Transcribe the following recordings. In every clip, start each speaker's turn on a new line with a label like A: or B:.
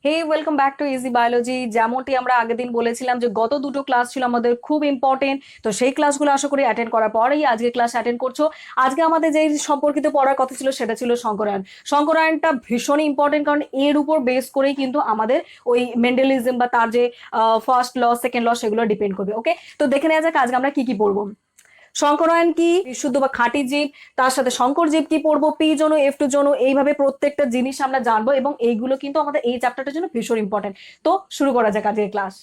A: Hey welcome back to easy biology. যেমনটি আমরা আগের দিন বলেছিলাম যে গত দুটো ক্লাস ছিল আমাদের খুব ইম্পর্টেন্ট, তো সেই ক্লাসগুলো আশা করি অ্যাটেন্ড করার পরেই আজকে ক্লাস অ্যাটেন্ড করছো। আজকে আমাদের যে সম্পর্কিত পড়ার কথা ছিল সেটা ছিল সংকরায়ন। সংকরায়নটা ভীষণই ইম্পর্টেন্ট, কারণ এর উপর বেস করেই কিন্তু আমাদের ওই মেন্ডেলিজম বা তার যে ফার্স্ট ল সেকেন্ড ল সেগুলো ডিপেন্ড করবে। ওকে, তো দেখে নেওয়া যাক আজকে আমরা কি কি পড়বো। সংকরায়ন কি, বিশুদ্ধ বা খাঁটি জীব, তার সাথে সংকর জীব কি পড়বো, পি জনু এফ টু জনু, এইভাবে প্রত্যেকটা জিনিস আমরা জানবো এবং এইগুলো কিন্তু আমাদের এই চ্যাপ্টারটার জন্য ভীষণ ইম্পর্টেন্ট। তো শুরু করা যাক আজকের ক্লাস।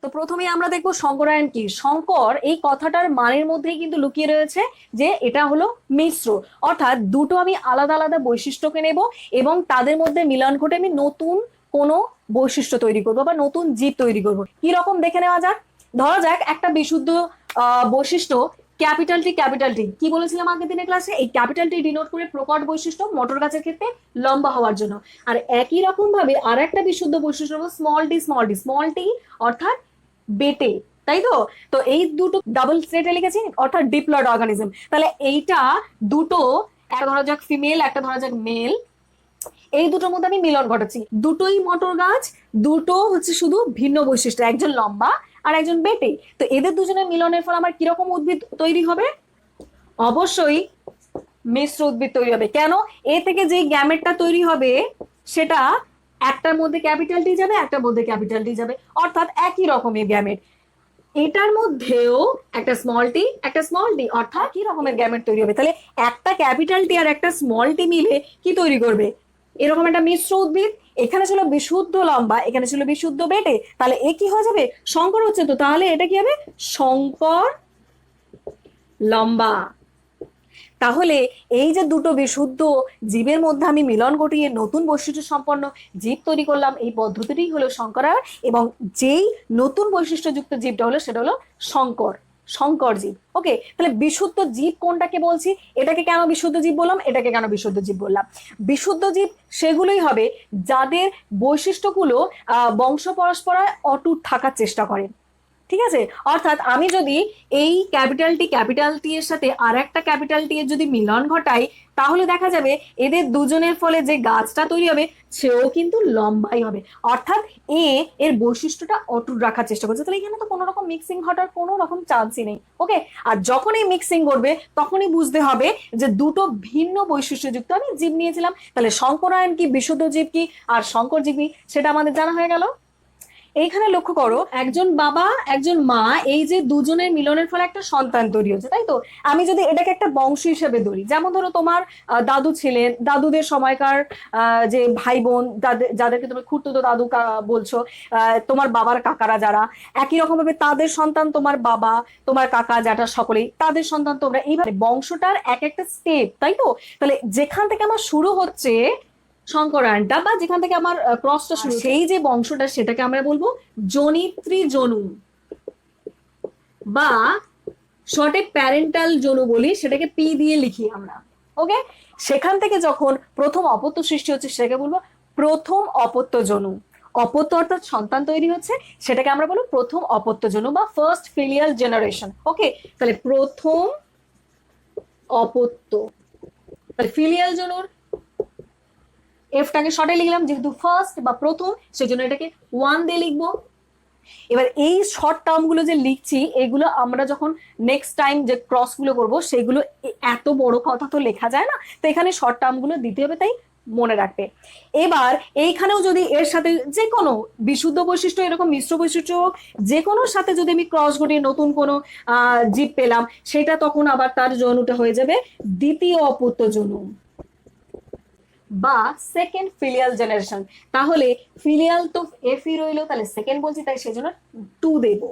A: তো প্রথমেই আমরা দেখবো সংকরায়ন কি। সংকর এই কথাটার মানের মধ্যেই কিন্তু লুকিয়ে রয়েছে যে এটা হলো মিশ্র, অর্থাৎ দুটো আমি আলাদা আলাদা বৈশিষ্ট্যকে নেব এবং তাদের মধ্যে মিলন ঘটে আমি নতুন কোনো বৈশিষ্ট্য তৈরি করবো বা নতুন জীব তৈরি করবো। কি রকম দেখে নেওয়া যাক। ধরা যাক একটা বিশুদ্ধ বৈশিষ্ট্য ক্যাপিটাল টি। কি বলেছিলাম আগের দিনের ক্লাসে, এই ক্যাপিটাল টি ডিনোট করে প্রকট বৈশিষ্ট্য মটর গাছের ক্ষেত্রে লম্বা হওয়ার জন্য। আর একই রকম ভাবে আর একটা বিশুদ্ধ বৈশিষ্ট্য হলো স্মল টি অর্থাৎ বেটে, তাই তো। তো এই দুটো ডাবল স্লেটে লিখেছি অর্থাৎ ডিপ্লয়েড অর্গানিজম। তাহলে এইটা দুটো, একটা ধরা যাক ফিমেল একটা ধরা যাক মেল, এই দুটোর মধ্যে আমি মিলন ঘটাচ্ছি। দুটোই মটর গাছ, দুটো হচ্ছে শুধু ভিন্ন বৈশিষ্ট্য, একজন লম্বা আর একজন বেটে। তো এদের দুজনের মিলনের ফলে আমার কিরকম উদ্ভিদ তৈরি হবে? অবশ্যই মিশ্র উদ্ভিদ তৈরি হবে। কেন? এ থেকে যে গ্যামেটটা তৈরি হবে সেটা একটার মধ্যে ক্যাপিটাল টি যাবে, একটার মধ্যে ক্যাপিটাল টি যাবে, অর্থাৎ একই রকমের গ্যামেট। এটার মধ্যেও একটা স্মল টি অর্থাৎ কি রকমের গ্যামেট তৈরি হবে। তাহলে একটা ক্যাপিটাল টি আর একটা স্মল টি মিলে কি তৈরি করবে? এরকম একটা মিশ্র উদ্ভিদ। এখানে ছিল বিশুদ্ধ লম্বা, এখানে ছিল বিশুদ্ধ বেটে, তাহলে এ কি হয়ে যাবে? সংকর হচ্ছে। তো তাহলে এটা কি হবে? সংকর লম্বা। তাহলে এই যে দুটো বিশুদ্ধ জীবের মধ্যে আমি মিলন ঘটিয়ে নতুন বৈশিষ্ট্য সম্পন্ন জীব তৈরি করলাম, এই পদ্ধতিটি হলো সংকরায়ন। এবং যেই নতুন বৈশিষ্ট্যযুক্ত জীবটা হলো সেটা হলো সংকর জীব। ওকে, তাহলে বিশুদ্ধ জীব কোনটাকে বলছি, এটাকে কেন বিশুদ্ধ জীব বললাম, এটাকে কেন বিশুদ্ধ জীব বললাম? বিশুদ্ধ জীব সেগুলোই হবে যাদের বৈশিষ্ট্যগুলো বংশ পরস্পরায় অটুট থাকার চেষ্টা করে। ঠিক আছে, অর্থাৎ আমি যদি এই ক্যাপিটাল টি এর সাথে আর একটা ক্যাপিটাল টি এর যদি মিলন ঘটাই, তাহলে দেখা যাবে এদের দুজনের ফলে যে গাছটা তৈরি হবে সেও কিন্তু লম্বাই হবে। অর্থাৎ এর বৈশিষ্ট্যটা অটুট রাখার চেষ্টা করছে। তাহলে এখানে তো কোনো রকম মিক্সিং ঘটার কোনো রকম চান্সই নেই। ওকে, আর যখন এই মিক্সিং করবে তখনই বুঝতে হবে যে দুটো ভিন্ন বৈশিষ্ট্যযুক্ত আমি জীব নিয়েছিলাম। তাহলে সংকরায়ন কি, বিশুদ্ধ জীব কি, আর সংকর জীব কি, সেটা আমাদের জানা হয়ে গেল। এইখানে লক্ষ্য করো, একজন বাবা একজন মা, এই যে দুজনের মিলনের ফলে একটা সন্তান তৈরি হচ্ছে, তাই তো। আমি যদি এটাকে একটা বংশ হিসেবে ধরি, যেমন ধরো তোমার দাদু ছিলেন, দাদুদের সময়কার যে ভাই বোন যাদেরকে তুমি খুড়তুতো দাদু বলছো, তোমার বাবার কাকারা যারা, একই রকম ভাবে তাদের সন্তান তোমার বাবা, তোমার কাকা জ্যাঠা সকলেই তাদের সন্তান তোমরা, এইভাবে বংশটার এক একটা স্টেপ, তাই তো। তাহলে যেখান থেকে আমার শুরু হচ্ছে সংকরায়নটা বা যেখান থেকে আমার ক্রসটা শুরু, সেই যে বংশটা সেটাকে আমরা বলবো জনিত্রী জনু বা শর্টে প্যারেন্টাল জনু বলি, সেটাকে পি দিয়ে লিখি আমরা। ওকে, সেখান থেকে যখন প্রথম অপত্য সৃষ্টি হচ্ছে সেটাকে বলবো প্রথম অপত্য জনু। অপত্য অর্থাৎ সন্তান তৈরি হচ্ছে, সেটাকে আমরা বলবো প্রথম অপত্য জনু বা ফার্স্ট ফিলিয়াল জেনারেশন। ওকে, তাহলে প্রথম অপত্য, তাহলে ফিলিয়াল জনুর এফটাকে শর্টে লিখলাম, যেহেতু ফার্স্ট বা প্রথম সেজন্য এটাকে 1 দিয়ে লিখবো। এবার এই শর্ট টার্ম গুলো যে লিখছি, এগুলো আমরা যখন নেক্সট টাইম যে ক্রস গুলো করবো সেগুলো এত বড় কথা তো লেখা যায় না, তো এখানে শর্ট টার্ম গুলো দিতে হবে, তাই মনে রাখবে। এবার এইখানেও যদি এর সাথে যে কোনো বিশুদ্ধ বৈশিষ্ট্য এরকম মিশ্র বৈশিষ্ট্য হোক, যে কোনো সাথে যদি আমি ক্রস ঘটিয়ে নতুন কোনো জীব পেলাম, সেটা তখন আবার তার জনুটা হয়ে যাবে দ্বিতীয় অপত্য জনু বা সেকেন্ড ফিলিয়াল জেনারেশন। তাহলে ফিলিয়াল তো এফই রইলো, তাহলে সেকেন্ড বলছি তাই সেজন্য 2 দেবো,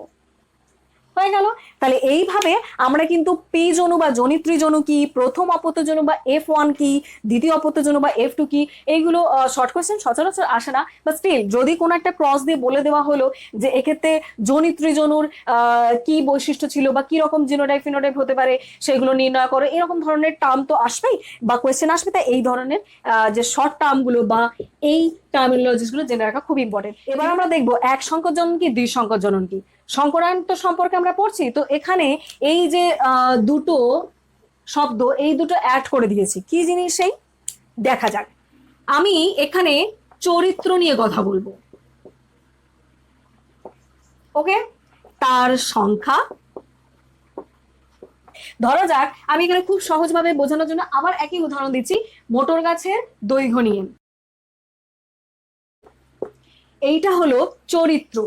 A: হয়ে গেল। তাহলে এইভাবে আমরা কিন্তু পি জনু বা জনিত্রী জনু কি, প্রথম অপত্য জনু বা F1 কি, দ্বিতীয় অপত্য জনু বা F2 কি, এইগুলো শর্ট কোয়েশ্চেন সচরাচর আসে না, বা স্টিল যদি কোনো একটা ক্রস দিয়ে বলে দেওয়া হলো যে এক্ষেত্রে জনিত্রী জনুর কি বৈশিষ্ট্য ছিল বা কি রকম জিনোটাইপ ফিনোটাইপ হতে পারে সেগুলো নির্ণয় করো, এরকম ধরনের টার্ম তো আসবেই বা কোয়েশ্চেন আসবে। তাই এই ধরনের যে শর্ট টার্ম গুলো বা এই টার্মিনোলজিস গুলো জেনে রাখা খুব ইম্পর্টেন্ট। এবার আমরা দেখবো এক সংকর জনন কি, দ্বিসংকর জনন কি। সংকরায়ন তো সম্পর্কে আমরা পড়ছি, তো এখানে এই যে দুটো শব্দ, এই দুটো অ্যাড করে দিয়েছি, কি জিনিস সেই দেখা যাক। আমি এখানে চরিত্র নিয়ে কথা বলবো, ওকে, তার সংখ্যা। ধরা যাক আমি এখানে খুব সহজভাবে বোঝানোর জন্য আবার একই উদাহরণ দিচ্ছি, মোটর গাছের দৈর্ঘ্য নিয়ে। এইটা হলো চরিত্র,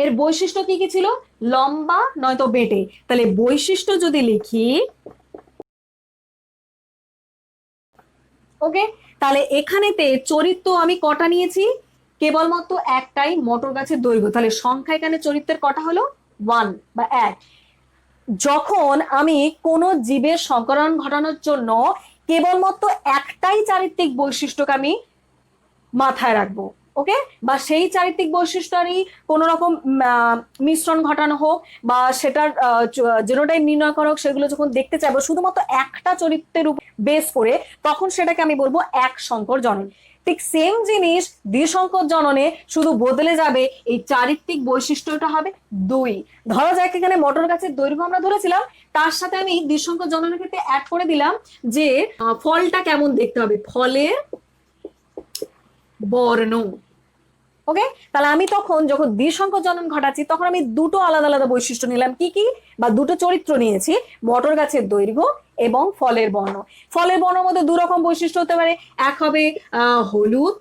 A: এর বৈশিষ্ট্য কি কি ছিল, লম্বা নয়তো বেটে। তাহলে বৈশিষ্ট্য যদি লিখি, ওকে, তাহলে এখানেতে চরিত্র আমি কটা নিয়েছি, কেবলমাত্র একটাই, মোটর গাছের দৈর্ঘ্য। তাহলে সংখ্যা এখানে চরিত্রের কটা হলো, 1 বা 1। যখন আমি কোনো জীবের সংকরণ ঘটানোর জন্য কেবলমাত্র একটাই চারিত্রিক বৈশিষ্ট্যকে আমি মাথায় রাখবো, ওকে, বা সেই চারিত্রিক বৈশিষ্ট্যেরই কোনো রকম মিশ্রণ ঘটানো হোক বা সেটার জিনোটাইপ নির্ণয় করা হোক, সেগুলো যখন দেখতে চাইবো শুধুমাত্র একটা চরিত্রের উপর বেস করে, তখন সেটাকে আমি বলবো এক সংকর জনন। ঠিক সেম জিনিস দ্বিসংকর জননে শুধু বদলে যাবে, এই চারিত্রিক বৈশিষ্ট্যটা হবে 2। ধরা যাক এখানে মোটর গাছের দৈর্ঘ্য আমরা ধরেছিলাম, তার সাথে আমি দ্বিসংকর জননের ক্ষেত্রে অ্যাড করে দিলাম যে ফলটা কেমন দেখতে হবে, ফলের বর্ণ, ওকে। তাহলে আমি তখন যখন দ্বিসংকর জনন ঘটাচ্ছি তখন আমি দুটো আলাদা আলাদা বৈশিষ্ট্য নিলাম, কি কি, বা দুটো চরিত্র নিয়েছি, মোটর গাছের দৈর্ঘ্য এবং ফলের বর্ণ। ফলের বর্ণের মধ্যে 2 রকম বৈশিষ্ট্য হতে পারে, এক হবে হলুদ,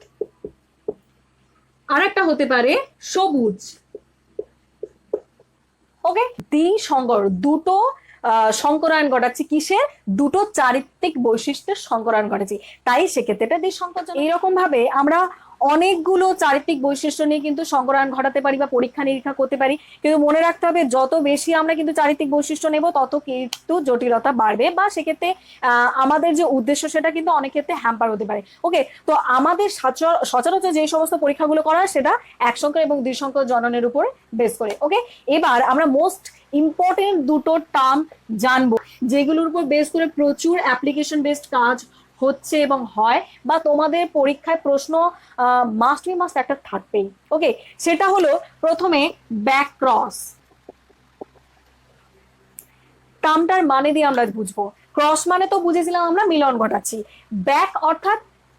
A: আর একটা হতে পারে সবুজ, ওকে। দ্বিসংকর, দুটো সংকরায়ন ঘটাচ্ছি, কিসের, দুটো চারিত্রিক বৈশিষ্ট্যের সংকরায়ন ঘটাচ্ছি, তাই সেক্ষেত্রে এটা দ্বিসংকর। এইরকম ভাবে আমরা অনেকগুলো চারিত্রিক বৈশিষ্ট্য নিয়ে কিন্তু সংকরায়ন ঘটাতে পারি বা পরীক্ষা নিরীক্ষা করতে পারি, কিন্তু মনে রাখতে হবে যত বেশি আমরা কিন্তু চারিত্রিক বৈশিষ্ট্য নেব তত কিন্তু জটিলতা বাড়বে, বা সেক্ষেত্রে আমাদের যে উদ্দেশ্য সেটা কিন্তু অনেক ক্ষেত্রে হ্যাম্পার হতে পারে, ওকে। তো আমাদের সচরাচর যে সমস্ত পরীক্ষাগুলো করা হয় সেটা এক সংকর এবং দ্বিসংকর জননের উপর বেস করে, ওকে। এবার আমরা মোস্ট ইম্পর্টেন্ট দুটো টার্ম জানবো, যেগুলোর উপর বেস করে প্রচুর অ্যাপ্লিকেশন বেসড কাজ হচ্ছে এবং হয়, বা তোমাদের পরীক্ষায় প্রশ্ন মাস্ট একটা থাকবেই, ওকে। সেটা হলো প্রথমে ব্যাক ক্রস। টার্মটার মানে দিয়ে আমরা বুঝবো, ক্রস মানে তো বুঝেছিলাম আমরা মিলন ঘটাচ্ছি, ব্যাক অর্থাৎ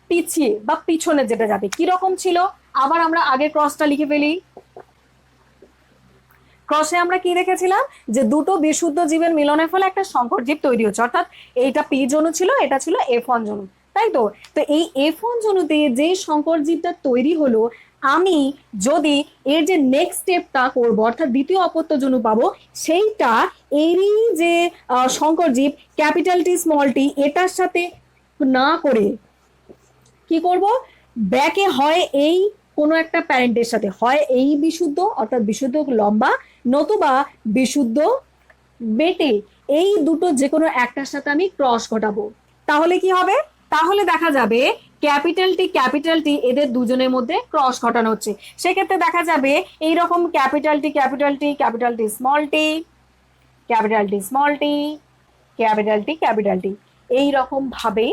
A: পিছিয়ে বা পিছনে যেটা যাবে, কি রকম ছিল, আবার আমরা আগে ক্রসটা লিখে ফেলি। ক্রসে আমরা কি দেখেছিলাম, যে দুটো বিশুদ্ধ জীবের মিলনের ফলে একটা সংকর জীব তৈরি হচ্ছে, অর্থাৎ এইটা পি জনু ছিল, এটা ছিল F1 জনু, তাই তো। তো এই F1 জনুতে যে সংকর জীবটা তৈরি হলো, আমি যদি এর যে নেক্সট স্টেপটা করবো অর্থাৎ দ্বিতীয় অপত্য জনু পাবো, সেইটা এরই যে সংকর জীব ক্যাপিটাল টি স্মল টি এটার সাথে না করে কি করব, ব্যাকে হয় এই কোনো একটা প্যারেন্টের সাথে, হয় এই বিশুদ্ধ অর্থাৎ বিশুদ্ধ লম্বা, নতুবা বিশুদ্ধ বেটে, এই দুটো যে কোনো একটার সাথে আমি ক্রস ঘটাবো। তাহলে কি হবে, তাহলে দেখা যাবে ক্যাপিটাল টি এদের দুজনের মধ্যে ক্রস ঘটানো হচ্ছে, সেক্ষেত্রে দেখা যাবে এইরকম capital T small tea, capital T small tea, capital T এইরকম ভাবে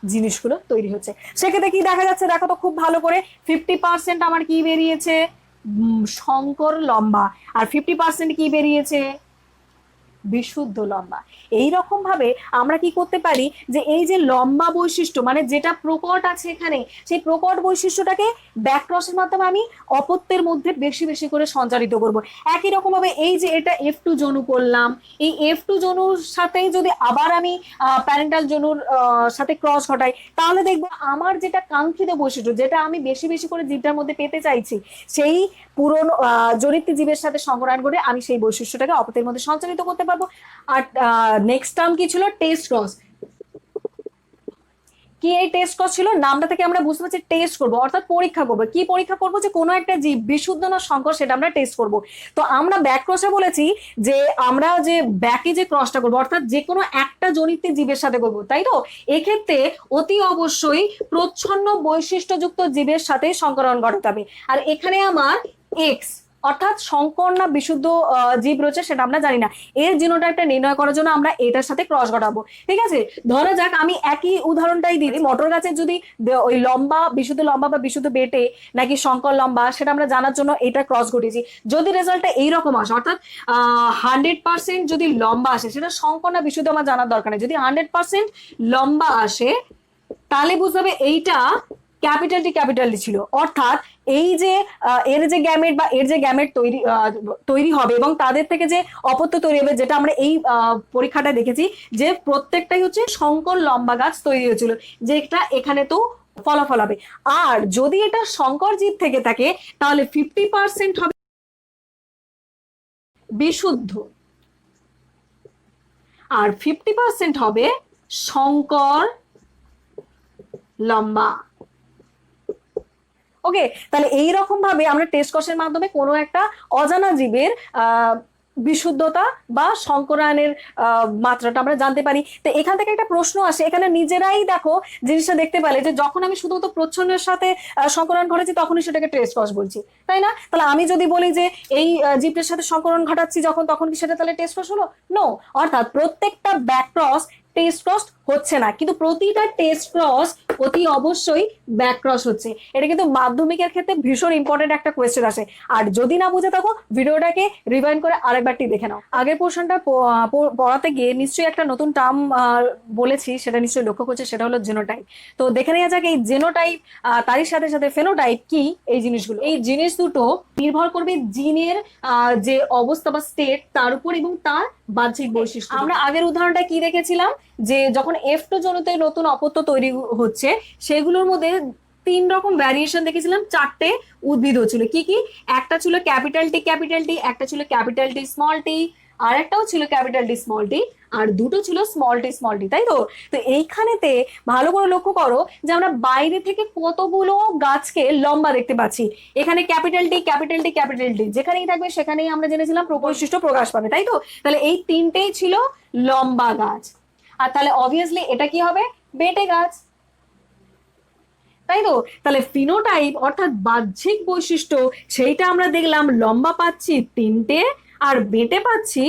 A: জিনিসগুলো তৈরি হচ্ছে। সেক্ষেত্রে কি দেখা যাচ্ছে, দেখো তো খুব ভালো করে, 50% আমার কি বেরিয়েছে, সংকর লম্বা, আর 50% কি বেরিয়েছে, বিশুদ্ধ লম্বা। এই রকম ভাবে আমরা কি করতে পারি, যে এই যে লম্বা বৈশিষ্ট্য মানে যেটা প্রকট আছে এখানে, সেই প্রকট বৈশিষ্ট্যটাকে ব্যাকক্রসের মাধ্যমে আমি অপত্যের মধ্যে বেশি বেশি করে সঞ্চারিত করব। একই রকম ভাবে এই যে এটা F2 জনু করলাম, এই F2 জনুর সাথেই যদি আবার আমি প্যারেন্টাল জনুর সাথে ক্রস ঘটাই, তাহলে দেখবো আমার যেটা কাঙ্ক্ষিত বৈশিষ্ট্য, যেটা আমি বেশি বেশি করে জীবটার মধ্যে পেতে চাইছি, সেই পুরনো জনিত জীবের সাথে সংকরায়ন করে আমি সেই বৈশিষ্ট্যটাকে অপত্যের মধ্যে সঞ্চারিত করতে পারবো। আর নেক্সট টার্ম কি ছিল, টেস্ট ক্রস। কি এই টেস্ট ক্রস ছিল, নামটা থেকে আমরা বুঝতে পারছি টেস্ট করব অর্থাৎ পরীক্ষা করব। কি পরীক্ষা করব, যে কোনো একটা জীব বিশুদ্ধ না সংকর সেটা আমরা টেস্ট করব। তো আমরা ব্যাক ক্রসে বলেছি যে আমরা যে ব্যাকে যে ক্রসটা করবো অর্থাৎ যে কোনো একটা জনিত জীবের সাথে করবো, তাই তো। এক্ষেত্রে অতি অবশ্যই প্রচ্ছন্ন বৈশিষ্ট্যযুক্ত জীবের সাথে সংকরণ ঘটাতে হবে। আর এখানে আমার এক্স অর্থাৎ সংকর না বিশুদ্ধ জীব রয়েছে সেটা আমরা জানি না। এর জিনোটাইপটা নির্ণয় করার জন্য আমরা এটার সাথে ক্রস ঘটাবো। ঠিক আছে, ধরা যাক আমি একই উদাহরণটাই দিই, মটর গাছের যদি ওই লম্বা বিশুদ্ধ লম্বা বা বিশুদ্ধ বেটে নাকি সংকর লম্বা সেটা আমরা জানার জন্য এটা ক্রস ঘটিয়েছি। যদি রেজাল্টটা এইরকম আসে, অর্থাৎ 100% যদি লম্বা আসে, সেটা সংকর না বিশুদ্ধ আমার জানার দরকার নেই। যদি 100% লম্বা আসে তাহলে বুঝতে হবে এইটা ক্যাপিটাল ডি ছিল। অর্থাৎ এই যে এর যে গ্যামেট বা এর যে গ্যামেট তৈরি হবে এবং তাদের থেকে যে অপত্য তৈরি হবে, যেটা আমরা এই পরীক্ষাটা দেখেছি যে প্রত্যেকটাই হচ্ছে সংকর লম্বা গাছ তৈরি হয়েছিল, যেটা এখানে তো ফলাফল হবে। আর যদি এটা সংকর জীব থেকে থাকে তাহলে 50% হবে বিশুদ্ধ আর 50% হবে সংকর লম্বা। ওকে, তাহলে এইরকম ভাবে আমরা টেস্ট কোশ্চেনের মাধ্যমে কোনো একটা অজানা জীবের বিশুদ্ধতা বা সংকরায়নের মাত্রাটা আমরা জানতে পারি। তো এখান থেকে একটা প্রশ্ন আসে, এখানে নিজেরাই দেখো জিনিসটা দেখতে পেলে যে যখন আমি শুধুমাত্র প্রচ্ছন্নের সাথে সংকরণ ঘটাচ্ছি তখনই সেটাকে টেস্ট ক্রস বলছি, তাই না? তাহলে আমি যদি বলি যে এই জীবটার সাথে সংকরণ ঘটাচ্ছি যখন, তখন কি সেটা তাহলে টেস্ট ক্রস হলো? নো। অর্থাৎ প্রত্যেকটা ব্যাক ক্রস টেস্ট ক্রস হচ্ছে না, কিন্তু প্রতিটা টেস্ট ক্রস অতি অবশ্যই ব্যাক ক্রস হচ্ছে। এটা কিন্তু মাধ্যমিকের ক্ষেত্রে ভীষণ ইম্পর্টেন্ট একটা কোয়েশ্চেন আসে। আর যদি না বুঝে থাকো ভিডিওটাকে রিভাইন্ড করে আরেকবারটি দেখে নাও। আগের পোর্শনটা পড়াতে গিয়ে নিশ্চয়ই একটা নতুন টার্ম বলেছি, সেটা নিশ্চয়ই লক্ষ্য করছে, সেটা হলো জেনোটাইপ। তো দেখে নেওয়া যাক এই জেনোটাইপ তারই সাথে সাথে ফেনোটাইপ কি। এই জিনিসগুলো, এই জিনিস দুটো নির্ভর করবে জিনের যে অবস্থা বা স্টেট তার উপর এবং তার বাহ্যিক বৈশিষ্ট্য। আমরা আগের উদাহরণটা কি দেখেছিলাম যে যখন F2 জনুতে নতুন অপত্য তৈরি হচ্ছে সেগুলোর মধ্যে 3 রকম ভ্যারিয়েশন দেখেছিলাম, 4টে উদ্ভিদ হচ্ছিল। কি কি? একটা ছিল ক্যাপিটাল টি, একটা ছিল ক্যাপিটাল টি স্মল টি, আর একটাও ছিল ক্যাপিটাল টি স্মল টি, আর দুটো ছিল স্মল টি, তাই তো? তো এইখানেতে ভালো করে লক্ষ্য করো যে আমরা বাইরে থেকে কতগুলো গাছকে লম্বা দেখতে পাচ্ছি। এখানে ক্যাপিটাল টি যেখানেই থাকবে সেখানেই আমরা জেনেছিলাম বৈশিষ্ট্য প্রকাশ পাবে, তাই তো? তাহলে এই 3টেই ছিল লম্বা গাছ। আর তাহলে অবভিয়াসলি এটা কি হবে? বেটে গাছ, তাই তো? তাহলে ফিনোটাইপ অর্থাৎ বাহ্যিক বৈশিষ্ট্য সেইটা আমরা দেখলাম লম্বা পাচ্ছি 3টে আর বেটে পাচ্ছি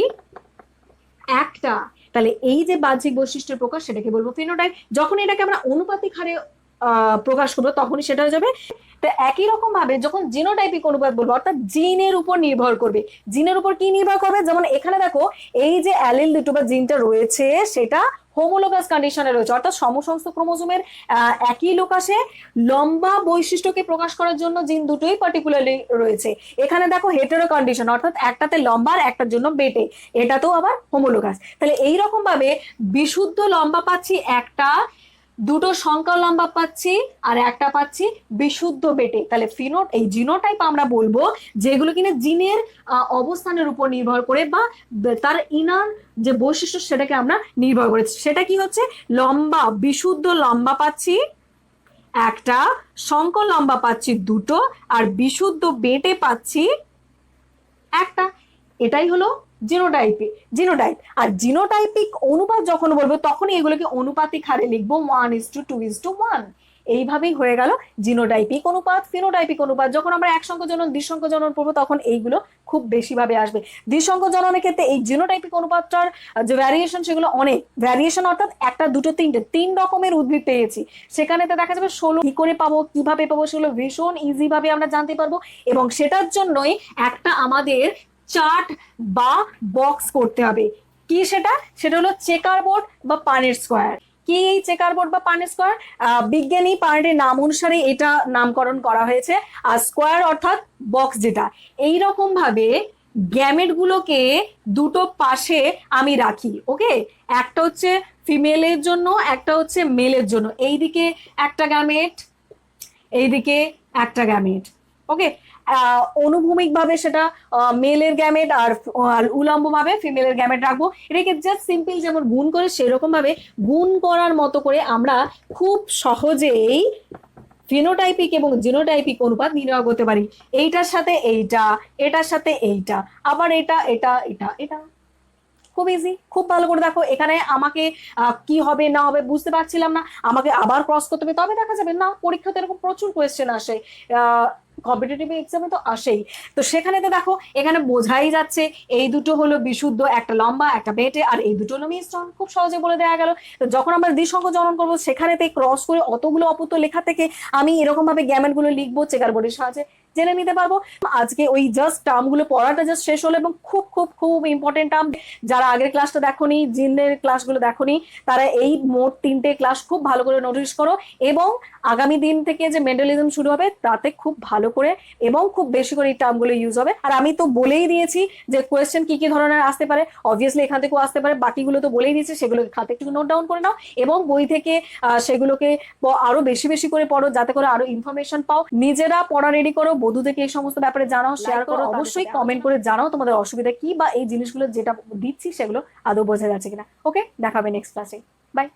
A: একটা। তাহলে এই যে বাহ্যিক বৈশিষ্ট্যের প্রকাশ সেটাকে বলবো ফিনোটাইপ। যখন এটাকে আমরা অনুপাতিক হারে প্রকাশ করবো তখনই সেটা হয়ে যাবে। তো একই রকম ভাবে যখন জিনোটাইপিক অনুপাত বলবো অর্থাৎ জিনের উপর নির্ভর করবে। জিনের উপর কি নির্ভর করবে? যেমন এখানে দেখো এই যে অ্যালিল দুটো বা জিনটা রয়েছে সেটা হোমোলোগাস কন্ডিশনে রয়েছে, অর্থাৎ সমসংস্থ ক্রোমোজোমের একই লোকাসে লম্বা বৈশিষ্ট্যকে প্রকাশ করার জন্য জিন দুটোই পার্টিকুলারলি রয়েছে। এখানে দেখো হেটেরো কন্ডিশন, অর্থাৎ একটাতে লম্বা আর একটার জন্য বেটে, এটাতেও আবার হোমোলোগাস। তাহলে এইরকম ভাবে বিশুদ্ধ লম্বা পাচ্ছি একটা, দুটো সংকর লম্বা পাচ্ছি আর একটা পাচ্ছি বিশুদ্ধ বেটে। তাহলে এই জিনোটাইপ আমরা বলবো যেগুলো কিনা জিনের অবস্থানের উপর নির্ভর করে বা তার ইনার যে বৈশিষ্ট্য সেটাকে আমরা নির্ভর করেছি। সেটা কি হচ্ছে? লম্বা বিশুদ্ধ লম্বা পাচ্ছি একটা, সংকর লম্বা পাচ্ছি দুটো, আর বিশুদ্ধ বেটে পাচ্ছি একটা। এটাই হলো জিনোটাইপ। আর জিনোটাইপিক অনুপাত যখন বলবো তখনই এগুলোকে অনুপাতিক হারে লিখবো 1:2:1। এইভাবেই হয়ে গেল জিনোটাইপিক অনুপাত, ফিনোটাইপিক অনুপাত। যখন আমরা এক সংখ্য জনন দ্বিসংখ্য জনন পড়বো তখন এইগুলো খুব বেশি ভাবে আসবে। দ্বিসংখ্য জননের ক্ষেত্রে এই জিনোটাইপিক অনুপাতটার যে ভ্যারিয়েশন সেগুলো অনেক ভ্যারিয়েশন, অর্থাৎ একটা দুটো তিনটে 3 রকমের উদ্ভিদ পেয়েছি। সেখানেতে দেখা যাবে 16 কি করে পাবো, কিভাবে পাবো, সেগুলো ভীষণ ইজি ভাবে আমরা জানতে পারবো। এবং সেটার জন্যই একটা আমাদের চার্ট বা বক্স করতে হবে। কি সেটা? সেটা হলো চেকার বোর্ড বা পানেট স্কোয়ার। কি এই চেকার বোর্ড বা পানেট স্কোয়ার? বিজ্ঞানী পানেটের নাম অনুসারে এটা নামকরণ করা হয়েছে। আর স্কোয়ার অর্থাৎ বক্স, যেটা এইরকম ভাবে গ্যামেট গুলোকে দুটো পাশে আমি রাখি। ওকে, একটা হচ্ছে ফিমেলের জন্য, একটা হচ্ছে মেলের জন্য। এইদিকে একটা গ্যামেট, এইদিকে একটা গ্যামেট। ওকে, অনুভূমিক ভাবে সেটা মেলের গ্যামেট আর উলম্ব ভাবে ফিমেলের গ্যামেট রাখবো। এটাকে জাস্ট সিম্পল যেমন গুণ করে সেরকম ভাবে গুণ করার মতো করে আমরা খুব সহজেই ফিনোটাইপিক এবং জিনোটাইপিক অনুপাত নির্ণয় করতে পারি। এইটার সাথে এইটা, এটার সাথে এইটা, আবার এটা এটা এটা এটা। খুব ইজি, খুব ভালো করে দেখো। এখানে আমাকে কি হবে না হবে বুঝতে পারছিলাম না, আমাকে আবার ক্রস করতে হবে, তবে দেখা যাবে না। পরীক্ষাতে এরকম প্রচুর কোয়েশ্চেন আসে। কম্পিটিটিভ এক্সামে তো আসেই। তো সেখানে তো দেখো এখানে বোঝাই যাচ্ছে এই দুটো হলো বিশুদ্ধ, একটা লম্বা একটা বেটে, আর এই দুটো হলো মিশ্রণ, খুব সহজে বলে দেওয়া গেল। তো যখন আমরা দ্বিসংখ্য জনন করবো সেখানেতে ক্রস করে অতগুলো অপূর্ত লেখা থেকে আমি এরকম ভাবে গ্যামেট গুলো লিখবো, চেকার বোর্ডের সাহায্যে জেনে নিতে পারবো। আজকে ওই জাস্ট টার্ম গুলো পড়াটা জাস্ট শেষ হলো, এবং খুব খুব খুব ইম্পর্টেন্ট টার্ম। যারা আগের ক্লাসটা দেখোনি, জিনের ক্লাসগুলো দেখোনি, তারা এই মোট 3টে ক্লাস খুব ভালো করে নোটিস করো, এবং আগামী দিন থেকে যে মেন্টালিজম শুরু হবে তাতে খুব ভালো করে এবং খুব বেশি করে এই টার্মগুলো ইউজ হবে। আর আমি তো বলেই দিয়েছি যে কোয়েশ্চেন কি কি ধরনের আসতে পারে, অবভিয়াসলি এখান থেকেও আসতে পারে, বাকিগুলো তো বলেই দিয়েছি, সেগুলোকে খাতে একটু নোট ডাউন করে নাও, এবং বই থেকে সেগুলোকে আরো বেশি বেশি করে পড়ো, যাতে করে আরো ইনফরমেশন পাও। নিজেরা পড়া রেডি করো, বন্ধুদেরকে এই সমস্ত ব্যাপারে জানাও, শেয়ার করো, অবশ্যই কমেন্ট করে জানাও তোমাদের অসুবিধা কি, বা এই জিনিসগুলো যেটা দিচ্ছি সেগুলো আদৌ বোঝা যাচ্ছে কিনা। ওকে, দেখাবে নেক্সট ক্লাসে। বাই।